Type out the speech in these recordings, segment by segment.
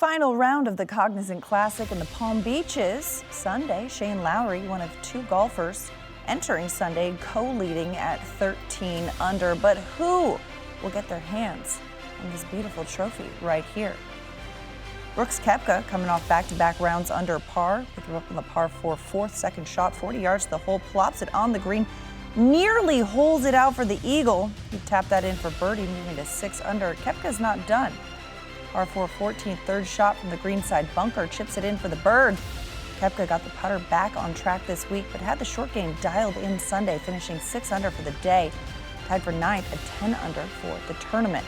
final round of the Cognizant Classic in the Palm Beaches. Sunday, Shane Lowry, one of two golfers entering Sunday, co-leading at 13 under. But who will get their hands on this beautiful trophy right here? Brooks Koepka coming off back-to-back rounds under par. Picked him up on the par 4 fourth, second shot, 40 yards to the hole, plops it on the green, nearly holds it out for the eagle. He tapped that in for birdie, moving to 6 under. Koepka's not done. Par 4 14th, third shot from the greenside bunker, chips it in for the bird. Koepka got the putter back on track this week, but had the short game dialed in Sunday, finishing 6 under for the day. Tied for 9th at 10 under for the tournament.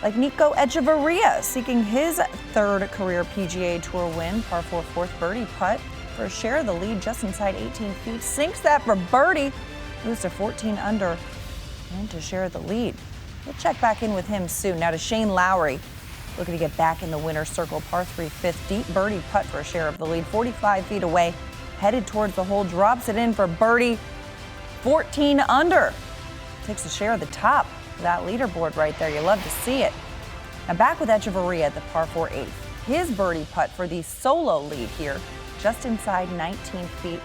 Like Nico Echavarria, seeking his third career PGA Tour win, par 4 fourth birdie putt for a share of the lead just inside 18 feet. Sinks that for birdie, moves to 14 under and to share the lead. We'll check back in with him soon. Now to Shane Lowry, looking to get back in the winner's circle. Par 3 fifth, deep birdie putt for a share of the lead. 45 feet away, headed towards the hole, drops it in for birdie. 14 under. Takes a share of the top of that leaderboard right there. You love to see it. Now back with Echavarria at the par 4 eighth. His birdie putt for the solo lead here, just inside 19 feet.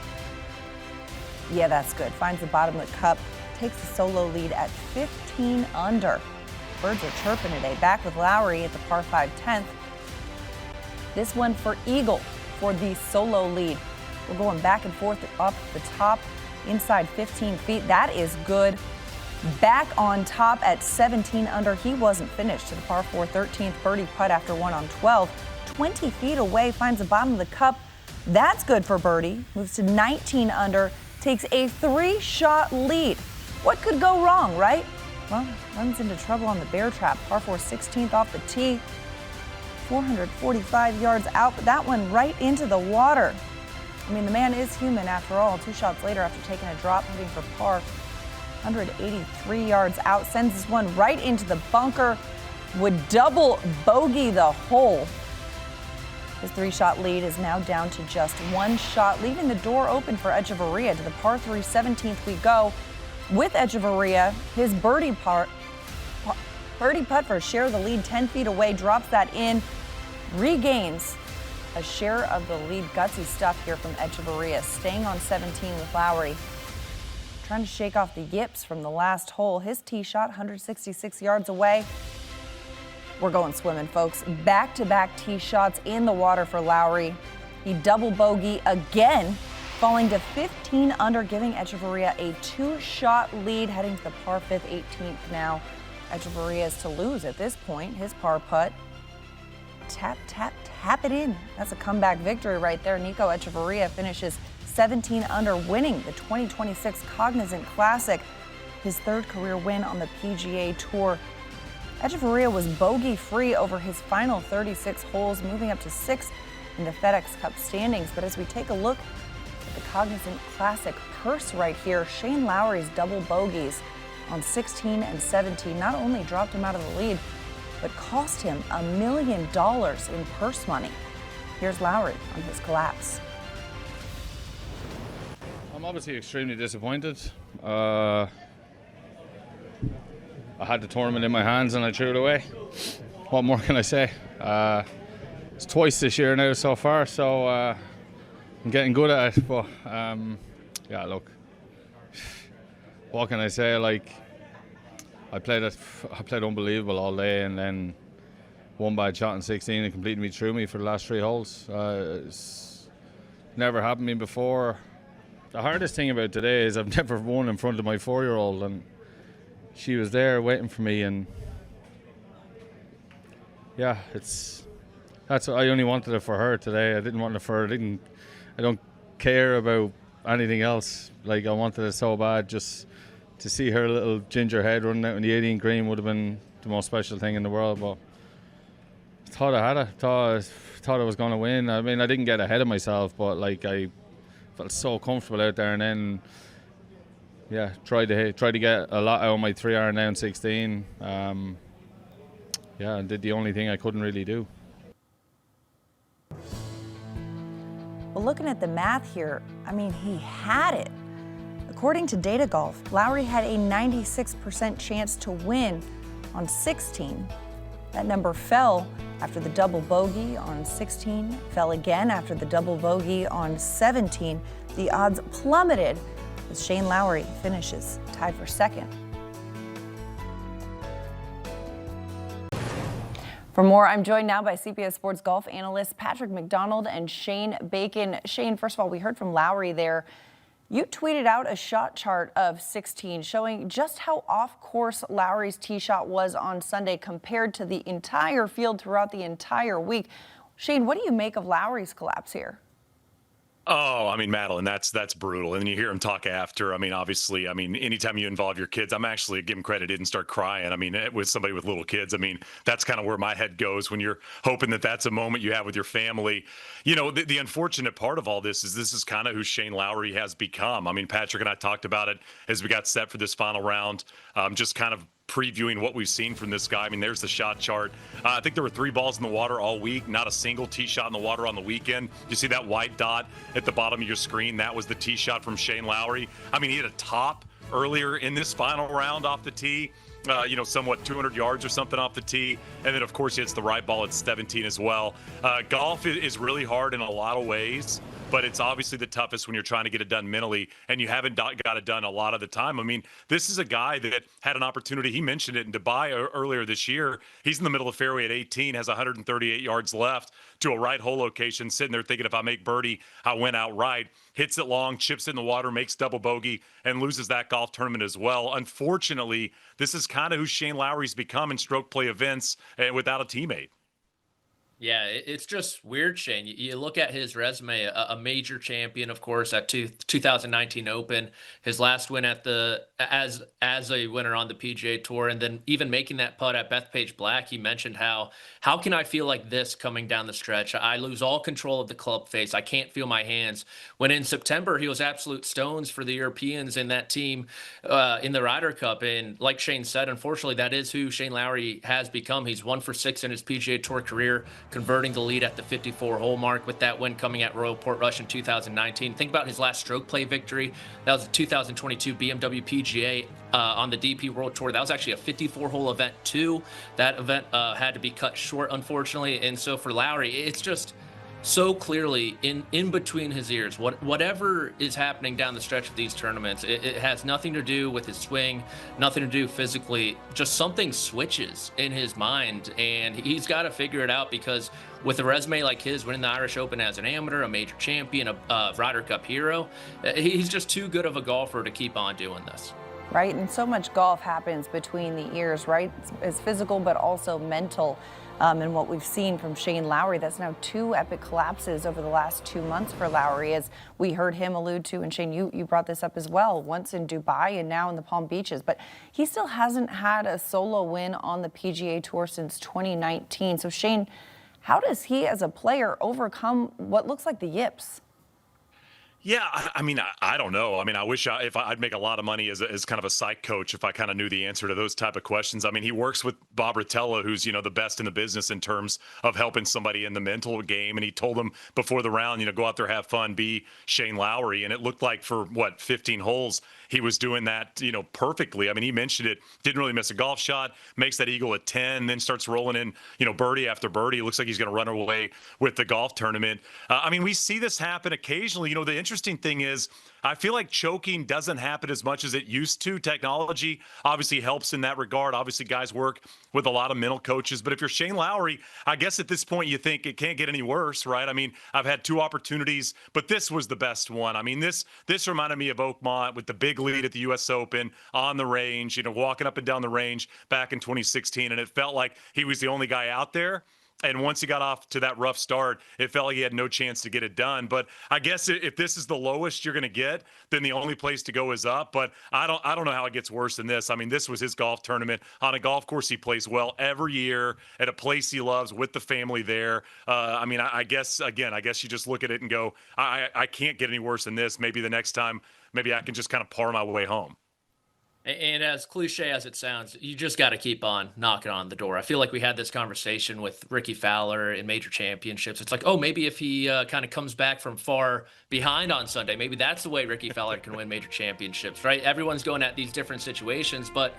Yeah, that's good. Finds the bottom of the cup. Takes the solo lead at 15 under. Birds are chirping today. Back with Lowry at the par 5 10th. This one for eagle for the solo lead. We're going back and forth up the top, inside 15 feet. That is good. Back on top at 17 under. He wasn't finished to the par 4 13th birdie putt after 1 on 12. 20 feet away, finds the bottom of the cup. That's good for birdie. Moves to 19 under. Takes a 3-shot lead. What could go wrong, right? Well, runs into trouble on the bear trap. Par 4 16th off the tee. 445 yards out, but that one right into the water. I mean, the man is human after all. 2 shots later after taking a drop, hitting for par. 183 yards out, sends this one right into the bunker. Would double bogey the hole. His 3-shot lead is now down to just 1 shot, leaving the door open for Echavarria. To the par 3 17th we go. With Echavarria, his birdie putt for a share of the lead, 10 feet away, drops that in, regains a share of the lead. Gutsy stuff here from Echavarria, staying on 17 with Lowry. Trying to shake off the yips from the last hole. His tee shot 166 yards away. We're going swimming, folks. Back-to-back tee shots in the water for Lowry. He double bogey again, falling to 15 under, giving Echavarria a 2-shot lead, heading to the par 5th 18th now. Echavarria is to lose at this point. His par putt. Tap, tap, tap it in. That's a comeback victory right there. Nico Echavarria finishes 17 under, winning the 2026 Cognizant Classic, his third career win on the PGA Tour. Echavarria was bogey-free over his final 36 holes, moving up to 6th in the FedEx Cup standings. But as we take a look at the Cognizant Classic purse right here, Shane Lowry's double bogeys on 16 and 17 not only dropped him out of the lead, but cost him $1 million in purse money. Here's Lowry on his collapse. I'm obviously extremely disappointed. I had the tournament in my hands and I threw it away. What more can I say? It's twice this year now so far, so I'm getting good at it. But yeah, look, what can I say? Like, I played unbelievable all day, and then one bad shot in 16 and completely threw me for the last 3 holes. It's never happened to me before. The hardest thing about today is I've never won in front of my 4-year-old, and she was there waiting for me, and yeah, that's I only wanted it for her today. I didn't want it for her. I don't care about anything else. Like, I wanted it so bad. Just to see her little ginger head running out on the 18 green would have been the most special thing in the world. But I thought I had it. Thought I was going to win. I mean, I didn't get ahead of myself, but like, I felt so comfortable out there, and then yeah, tried to get a lot out of my 3-iron down 16. Yeah, and did the only thing I couldn't really do. Well, looking at the math here, I mean, he had it. According to Data Golf, Lowry had a 96% chance to win on 16. That number fell after the double bogey on 16, fell again after the double bogey on 17. The odds plummeted as Shane Lowry finishes tied for second. For more, I'm joined now by CBS Sports golf analysts Patrick McDonald and Shane Bacon. Shane, first of all, we heard from Lowry there. You tweeted out a shot chart of 16 showing just how off course Lowry's tee shot was on Sunday compared to the entire field throughout the entire week. Shane, what do you make of Lowry's collapse here? Oh, I mean, Madeline, that's brutal. And then you hear him talk after. I mean, obviously, anytime you involve your kids, I'm actually, give him credit, didn't start crying. I mean, with somebody with little kids, that's kind of where my head goes when you're hoping that that's a moment you have with your family. You know, the unfortunate part of all this is kind of who Shane Lowry has become. I mean, Patrick and I talked about it as we got set for this final round, just kind of previewing what we've seen from this guy. I mean, there's the shot chart. I think there were 3 balls in the water all week, not a single tee shot in the water on the weekend. You see that white dot at the bottom of your screen? That was the tee shot from Shane Lowry. I mean, he had a top earlier in this final round off the tee. Somewhat 200 yards or something off the tee. And then, of course, he hits the right ball at 17 as well. Golf is really hard in a lot of ways, but it's obviously the toughest when you're trying to get it done mentally, and you haven't got it done a lot of the time. I mean, this is a guy that had an opportunity. He mentioned it in Dubai earlier this year. He's in the middle of the fairway at 18, has 138 yards left to a right hole location, sitting there thinking, if I make birdie, I win outright. Hits it long, chips it in the water, makes double bogey, and loses that golf tournament as well. Unfortunately, this is kind of who Shane Lowry's become in stroke play events without a teammate. Yeah, it's just weird, Shane. You look at his resume, a major champion, of course, at 2019 Open, his last win at as a winner on the PGA Tour, and then even making that putt at Bethpage Black. He mentioned how can I feel like this coming down the stretch? I lose all control of the club face. I can't feel my hands. When in September, he was absolute stones for the Europeans in that team in the Ryder Cup. And like Shane said, unfortunately, that is who Shane Lowry has become. He's 1 for 6 in his PGA Tour career, converting the lead at the 54-hole mark with that win coming at Royal Portrush in 2019. Think about his last stroke play victory. That was the 2022 BMW PGA on the DP World Tour. That was actually a 54-hole event too. That event had to be cut short, unfortunately. And so for Lowry, it's just so clearly in between his ears. Whatever is happening down the stretch of these tournaments, it has nothing to do with his swing, nothing to do physically. Just something switches in his mind, and he's got to figure it out, because with a resume like his, winning the Irish Open as an amateur, a major champion, a Ryder Cup hero, he's just too good of a golfer to keep on doing this. Right, and so much golf happens between the ears, right? It's physical, but also mental. And what we've seen from Shane Lowry, that's now 2 epic collapses over the last 2 months for Lowry, as we heard him allude to, and Shane, you brought this up as well, once in Dubai and now in the Palm Beaches. But he still hasn't had a solo win on the PGA Tour since 2019. So Shane, how does he as a player overcome what looks like the yips? Yeah, I don't know. I wish if I'd make a lot of money as kind of a psych coach if I kind of knew the answer to those type of questions. He works with Bob Rotella, who's, the best in the business in terms of helping somebody in the mental game. And he told him before the round, go out there, have fun, be Shane Lowry. And it looked like for 15 holes, he was doing that, perfectly. He mentioned it, didn't really miss a golf shot, makes that eagle at 10, then starts rolling in, birdie after birdie. It looks like he's going to run away with the golf tournament. We see this happen occasionally. The interesting thing is, I feel like choking doesn't happen as much as it used to. Technology obviously helps in that regard. Obviously, guys work with a lot of mental coaches. But if you're Shane Lowry, I guess at this point you think it can't get any worse, right? I've had 2 opportunities, but this was the best one. This reminded me of Oakmont with the big lead at the U.S. Open on the range, walking up and down the range back in 2016. And it felt like he was the only guy out there. And once he got off to that rough start, it felt like he had no chance to get it done. But I guess if this is the lowest you're going to get, then the only place to go is up. But I don't know how it gets worse than this. This was his golf tournament on a golf course he plays well every year at a place he loves with the family there. I guess you just look at it and go, I can't get any worse than this. Maybe the next time, maybe I can just kind of par my way home. And as cliche as it sounds, you just got to keep on knocking on the door. I feel like we had this conversation with Ricky Fowler in major championships. It's like, oh, maybe if he kind of comes back from far behind on Sunday, maybe that's the way Ricky Fowler can win major championships, right? Everyone's going at these different situations, but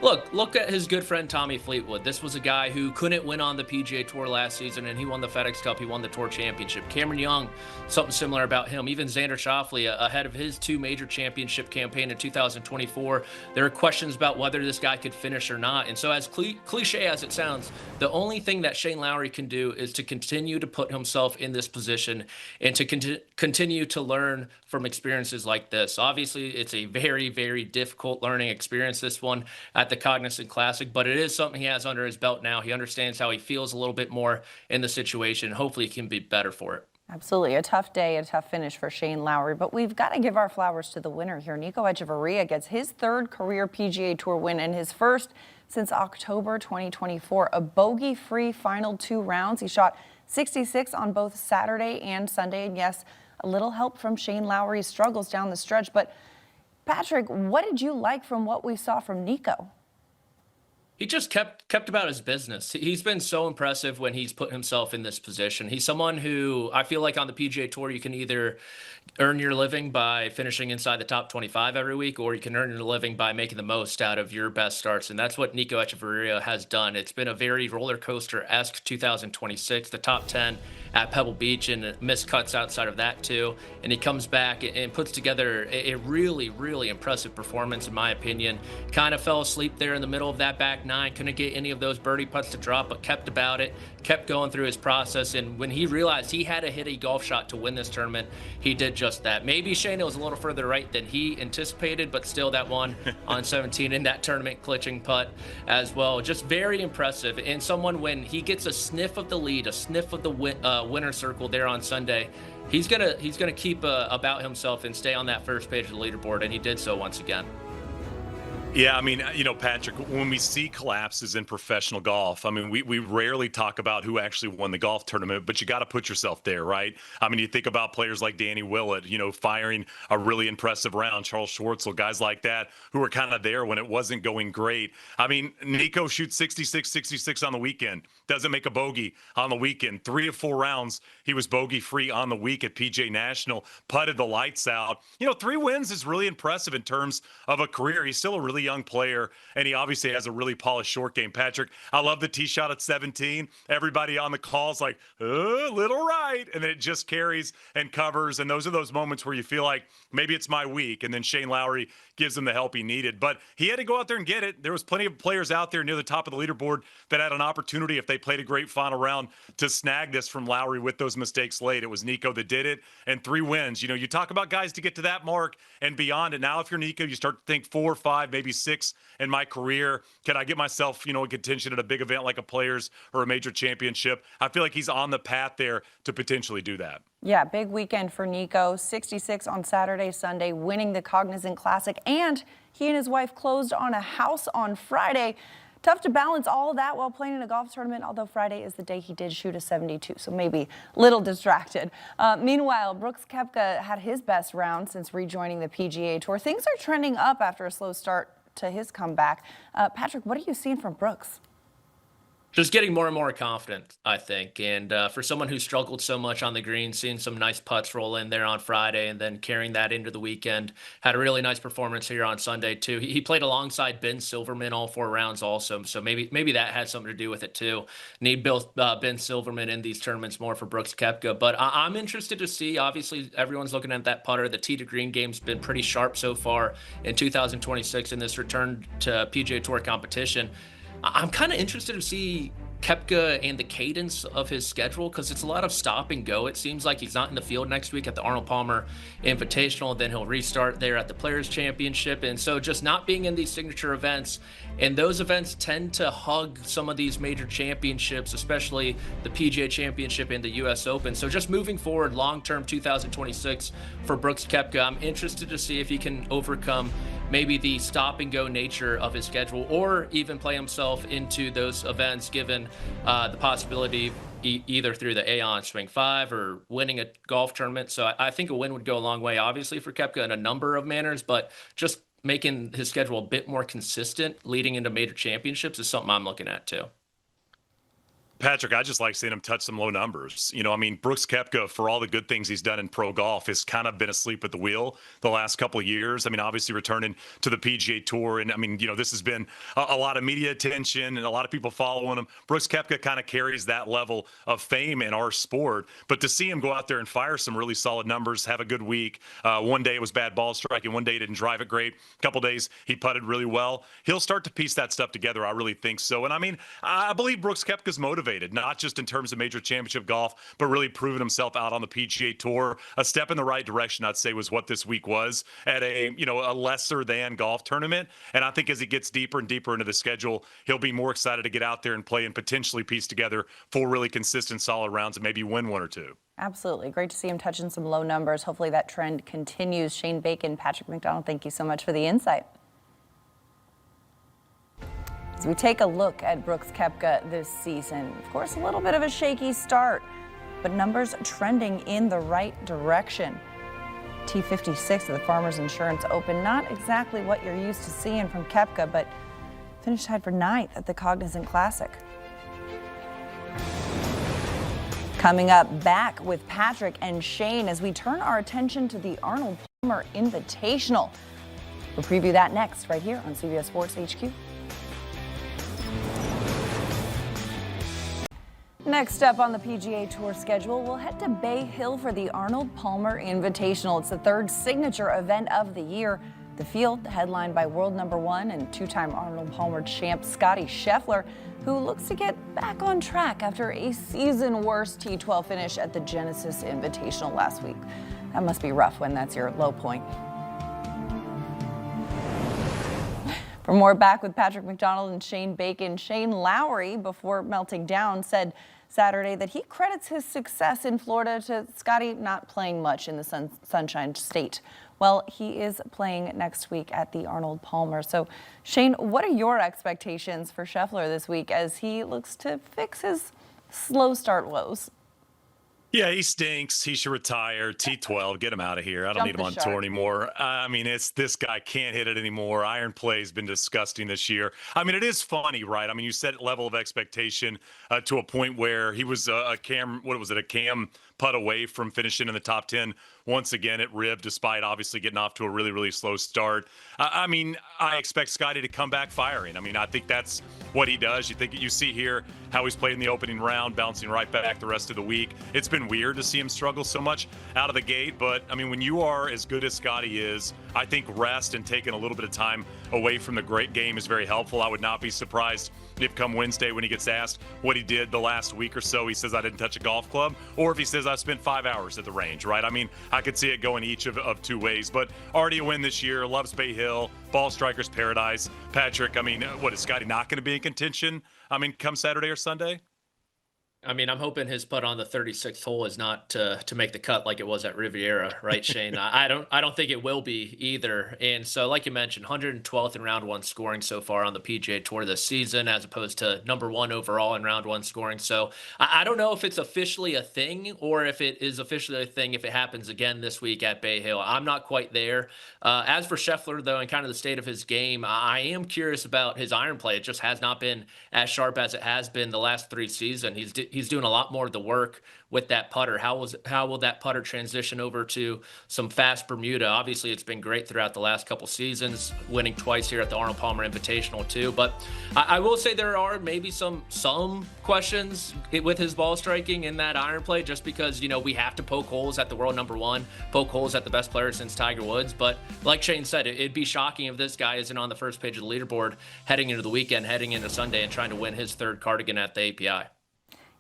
Look at his good friend Tommy Fleetwood. This was a guy who couldn't win on the PGA Tour last season, and he won the FedEx Cup. He won the Tour Championship. Cameron Young, something similar about him. Even Xander Schauffele, ahead of his 2 major championship campaign in 2024, there are questions about whether this guy could finish or not. And so, as cliche as it sounds, the only thing that Shane Lowry can do is to continue to put himself in this position and to continue to learn from experiences like this. Obviously, it's a very, very difficult learning experience, this one at the Cognizant Classic, but it is something he has under his belt now. He understands how he feels a little bit more in the situation. Hopefully he can be better for it. Absolutely. A tough day, a tough finish for Shane Lowry, but we've got to give our flowers to the winner here. Nico Echavarria gets his 3rd career PGA Tour win and his first since October 2024. A bogey-free final 2 rounds. He shot 66 on both Saturday and Sunday, and yes, a little help from Shane Lowry's struggles down the stretch. But Patrick, what did you like from what we saw from Nico? He just kept about his business. He's been so impressive when he's put himself in this position. He's someone who I feel like on the PGA Tour, you can either earn your living by finishing inside the top 25 every week, or you can earn your living by making the most out of your best starts. And that's what Nico Echavarria has done. It's been a very roller coaster-esque 2026, the top 10 at Pebble Beach and missed cuts outside of that too. And he comes back and puts together a really, really impressive performance, in my opinion. Kind of fell asleep there in the middle of that back 9, couldn't get any of those birdie putts to drop, but kept about it, kept going through his process. And when he realized he had to hit a golf shot to win this tournament, he did just that. Maybe Shane was a little further right than he anticipated, but still that one on 17 in that tournament clutching putt as well. Just very impressive. And someone, when he gets a sniff of the lead, a sniff of the winner circle there on Sunday, he's gonna keep about himself and stay on that first page of the leaderboard, and he did so once again. Yeah, I mean, Patrick, when we see collapses in professional golf, I mean, we rarely talk about who actually won the golf tournament, but you got to put yourself there, right? I mean, you think about players like Danny Willett, firing a really impressive round, Charles Schwartzel, guys like that who were kind of there when it wasn't going great. I mean, Nico shoots 66 on the weekend, doesn't make a bogey on the weekend. 3 of 4 rounds, he was bogey-free on the week at PGA National, putted the lights out. 3 wins is really impressive in terms of a career. He's still a really young player, and he obviously has a really polished short game. Patrick, I love the tee shot at 17. Everybody on the call's like, little right, and then it just carries and covers, and those are those moments where you feel like maybe it's my week, and then Shane Lowry gives him the help he needed. But he had to go out there and get it. There was plenty of players out there near the top of the leaderboard that had an opportunity, if they played a great final round, to snag this from Lowry with those mistakes late. It was Nico that did it, and 3 wins. You talk about guys to get to that mark and beyond. And now if you're Nico, you start to think 4, 5, maybe 6 in my career. Can I get myself, in contention at a big event like a Players or a major championship? I feel like he's on the path there to potentially do that. Yeah, big weekend for Nico. 66 on Saturday, Sunday, winning the Cognizant Classic. And he and his wife closed on a house on Friday. Tough to balance all of that while playing in a golf tournament, although Friday is the day he did shoot a 72, so maybe a little distracted. Meanwhile, Brooks Koepka had his best round since rejoining the PGA Tour. Things are trending up after a slow start to his comeback. Patrick, what are you seeing from Brooks? Just getting more and more confident, I think. And for someone who struggled so much on the green, seeing some nice putts roll in there on Friday and then carrying that into the weekend, had a really nice performance here on Sunday too. He played alongside Ben Silverman all 4 rounds also, so maybe that had something to do with it too. Need Ben Silverman in these tournaments more for Brooks Koepka. But I'm interested to see, obviously everyone's looking at that putter. The tee to green game's been pretty sharp so far in 2026 in this return to PGA Tour competition. I'm kind of interested to see Koepka and the cadence of his schedule, because it's a lot of stop and go. It seems like he's not in the field next week at the Arnold Palmer Invitational, then he'll restart there at the Players Championship. And so just not being in these signature events, and those events tend to hug some of these major championships, especially the PGA Championship and the US Open. So just moving forward, long-term 2026 for Brooks Koepka, I'm interested to see if he can overcome maybe the stop and go nature of his schedule, or even play himself into those events, given the possibility either through the Aon Swing 5 or winning a golf tournament. So I think a win would go a long way, obviously, for Koepka in a number of manners, but just making his schedule a bit more consistent leading into major championships is something I'm looking at too. Patrick, I just like seeing him touch some low numbers. I mean, Brooks Koepka, for all the good things he's done in pro golf, has kind of been asleep at the wheel the last couple of years. I mean, obviously returning to the PGA Tour. And I mean, this has been a lot of media attention and a lot of people following him. Brooks Koepka kind of carries that level of fame in our sport. But to see him go out there and fire some really solid numbers, have a good week. One day it was bad ball striking. One day he didn't drive it great. A couple days he putted really well. He'll start to piece that stuff together. I really think so. And I mean, I believe Brooks Koepka's motivated, not just in terms of major championship golf, but really proving himself out on the PGA Tour. A step in the right direction, I'd say, was what this week was at a lesser than golf tournament. And I think as he gets deeper and deeper into the schedule, he'll be more excited to get out there and play and potentially piece together 4 really consistent, solid rounds and maybe win 1 or 2. Absolutely. Great to see him touching some low numbers. Hopefully that trend continues. Shane Bacon, Patrick McDonald, thank you so much for the insight. As we take a look at Brooks Koepka this season, of course, a little bit of a shaky start, but numbers trending in the right direction. T56 of the Farmers Insurance Open, not exactly what you're used to seeing from Koepka, but finished tied for 9th at the Cognizant Classic. Coming up, back with Patrick and Shane as we turn our attention to the Arnold Palmer Invitational. We'll preview that next right here on CBS Sports HQ. Next up on the PGA Tour schedule, we'll head to Bay Hill for the Arnold Palmer Invitational. It's the 3rd signature event of the year. The field headlined by world number 1 and 2-time Arnold Palmer champ Scottie Scheffler, who looks to get back on track after a season-worst T12 finish at the Genesis Invitational last week. That must be rough when that's your low point. For more, back with Patrick McDonald and Shane Bacon. Shane Lowry, before melting down, said Saturday that he credits his success in Florida to Scottie not playing much in the Sunshine State. Well, he is playing next week at the Arnold Palmer. So, Shane, what are your expectations for Scheffler this week as he looks to fix his slow start woes? Yeah, he stinks. He should retire. T12, get him out of here. I don't need him on tour anymore. I mean, this guy can't hit it anymore. Iron play has been disgusting this year. I mean, it is funny, right? I mean, you set level of expectation to a point where he was a cam putt away from finishing in the top 10. Once again, it ribbed, despite obviously getting off to a really, really slow start. I mean, I expect Scottie to come back firing. I mean, I think that's what he does. You see here how he's played in the opening round, bouncing right back the rest of the week. It's been weird to see him struggle so much out of the gate. But, I mean, when you are as good as Scottie is, I think rest and taking a little bit of time away from the great game is very helpful. I would not be surprised if come Wednesday when he gets asked what he did the last week or so, he says, I didn't touch a golf club, or if he says, I spent 5 hours at the range, right? I mean, I could see it going each of 2 ways, but already a win this year, loves Bay Hill, ball striker's paradise. Patrick, I mean, what, is Scottie not going to be in contention, I mean, come Saturday or Sunday? I mean, I'm hoping his putt on the 36th hole is not to make the cut like it was at Riviera, right, Shane? I don't think it will be either. And so, like you mentioned, 112th in round 1 scoring so far on the PGA Tour this season, as opposed to number 1 overall in round 1 scoring. So I don't know if it's officially a thing or if it is officially a thing if it happens again this week at Bay Hill. I'm not quite there. As for Scheffler, though, and kind of the state of his game, I am curious about his iron play. It just has not been as sharp as it has been the last 3 seasons. He's doing a lot more of the work with that putter. How will that putter transition over to some fast Bermuda? Obviously, it's been great throughout the last couple seasons, winning twice here at the Arnold Palmer Invitational too. But I will say there are maybe some questions with his ball striking in that iron play, just because, we have to poke holes at the world number 1, poke holes at the best player since Tiger Woods. But like Shane said, it'd be shocking if this guy isn't on the first page of the leaderboard heading into the weekend, heading into Sunday, and trying to win his 3rd cardigan at the API.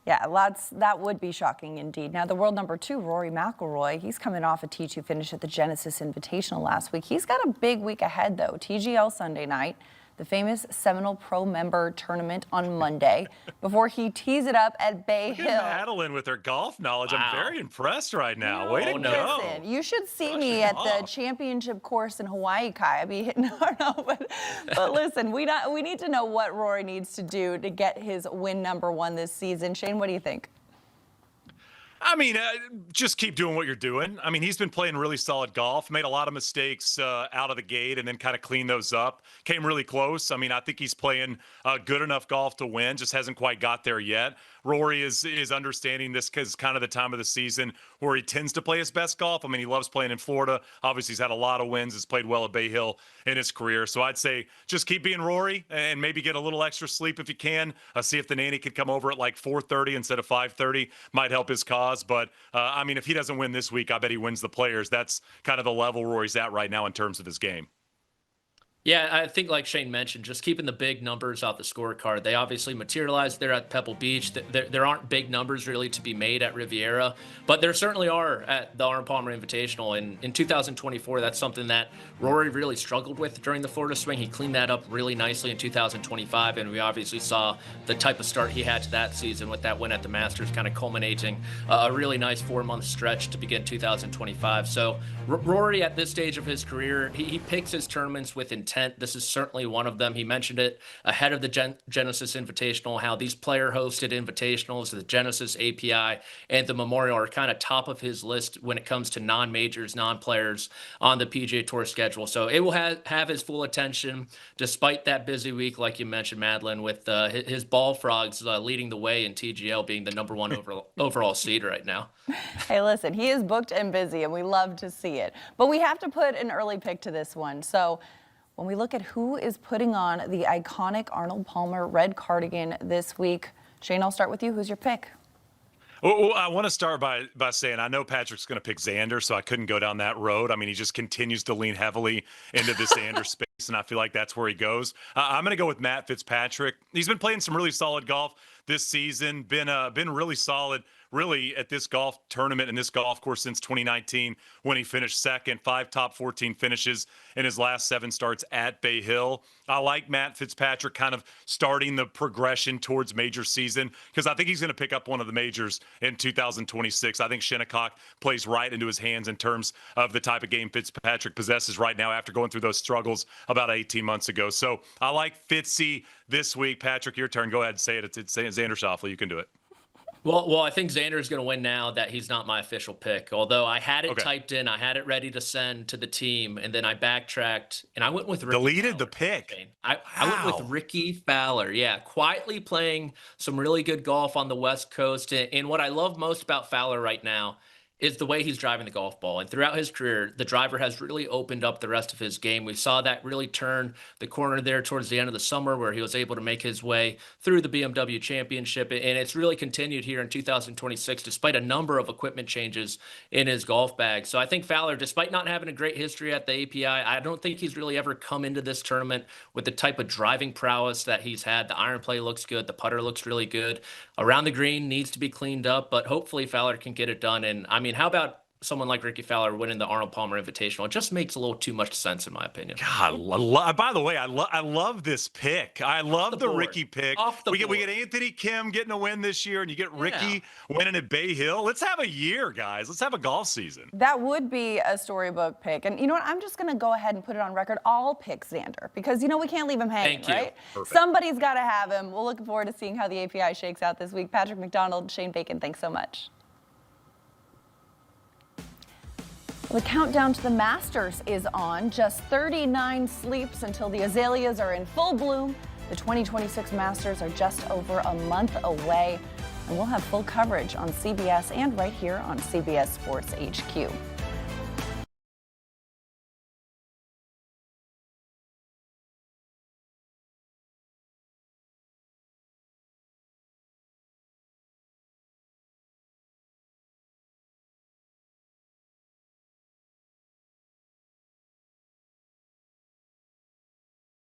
Yeah, that would be shocking indeed. Now, the world number 2, Rory McIlroy, he's coming off a T2 finish at the Genesis Invitational last week. He's got a big week ahead, though. TGL Sunday night, the famous Seminole Pro Member Tournament on Monday, before he tees it up at Bay Hill. Madeline with her golf knowledge. Wow. I'm very impressed right now. Way to go. Listen, you should see me at the championship course in Hawaii, Kai. I'd be hitting but listen, we need to know what Rory needs to do to get his win number 1 this season. Shane, what do you think? I mean, just keep doing what you're doing. I mean, he's been playing really solid golf, made a lot of mistakes out of the gate and then kind of cleaned those up. Came really close. I mean, I think he's playing good enough golf to win, just hasn't quite got there yet. Rory is understanding this because kind of the time of the season where he tends to play his best golf. I mean, he loves playing in Florida. Obviously, he's had a lot of wins. Has played well at Bay Hill in his career. So I'd say just keep being Rory and maybe get a little extra sleep if you can. See if the nanny could come over at like 4:30 instead of 5:30. Might help his cause. But, I mean, if he doesn't win this week, I bet he wins the Players. That's kind of the level Rory's at right now in terms of his game. Yeah, I think like Shane mentioned, just keeping the big numbers off the scorecard. They obviously materialized there at Pebble Beach. There aren't big numbers really to be made at Riviera, but there certainly are at the Arnold Palmer Invitational. And in 2024, that's something that Rory really struggled with during the Florida swing. He cleaned that up really nicely in 2025, and we obviously saw the type of start he had to that season with that win at the Masters, kind of culminating a really nice 4-month stretch to begin 2025. So Rory, at this stage of his career, he picks his tournaments with intent. This is certainly one of them. He mentioned it ahead of the Genesis Invitational, how these player-hosted invitationals, the Genesis API, and the Memorial are kind of top of his list when it comes to non-majors, non-players on the PGA Tour schedule. So it will have his full attention, despite that busy week, like you mentioned, Madeline, with his Ball Frogs leading the way in TGL, being the #1 overall seed right now. Hey, listen, he is booked and busy, and we love to see it. But we have to put an early pick to this one. So when we look at who is putting on the iconic Arnold Palmer red cardigan this week, Shane, I'll start with you. Who's your pick? Well, I want to start by saying I know Patrick's going to pick Xander, so I couldn't go down that road. I mean, he just continues to lean heavily into the Xander space, and I feel like that's where he goes. I'm going to go with Matt Fitzpatrick. He's been playing some really solid golf this season, been really solid really at this golf tournament and this golf course since 2019 when he finished second, 5 top 14 finishes in his last 7 starts at Bay Hill. I like Matt Fitzpatrick kind of starting the progression towards major season because I think he's going to pick up one of the majors in 2026. I think Shinnecock plays right into his hands in terms of the type of game Fitzpatrick possesses right now after going through those struggles about 18 months ago. So I like Fitzy this week. Patrick, your turn. Go ahead and say it. It's Xander Schauffele. You can do it. Well, I think Xander is going to win now that he's not my official pick. Although I had it typed in, I had it ready to send to the team, and then I backtracked and I went with Ricky deleted Fowler. the pick. I went with Ricky Fowler. Yeah, quietly playing some really good golf on the West Coast. And what I love most about Fowler right now is the way he's driving the golf ball. And throughout his career, the driver has really opened up the rest of his game. We saw that really turn the corner there towards the end of the summer where he was able to make his way through the BMW Championship. And it's really continued here in 2026, despite a number of equipment changes in his golf bag. So I think Fowler, despite not having a great history at the API, I don't think he's really ever come into this tournament with the type of driving prowess that he's had. The iron play looks good. The putter looks really good. Around the green needs to be cleaned up, but hopefully Fowler can get it done. And I mean, how about someone like Ricky Fowler winning the Arnold Palmer Invitational? It just makes a little too much sense, in my opinion. God, by the way, I love this pick. I love the Ricky pick. We get Anthony Kim getting a win this year, and you get Ricky winning at Bay Hill. Let's have a year, guys. Let's have a golf season. That would be a storybook pick. And you know what? I'm just going to go ahead and put it on record. I'll pick Xander because, you know, we can't leave him hanging, right? Somebody's got to have him. We'll look forward to seeing how the API shakes out this week. Patrick McDonald, Shane Bacon, thanks so much. The countdown to the Masters is on. Just 39 sleeps until the azaleas are in full bloom. The 2026 Masters are just over a month away, and we'll have full coverage on CBS and right here on CBS Sports HQ.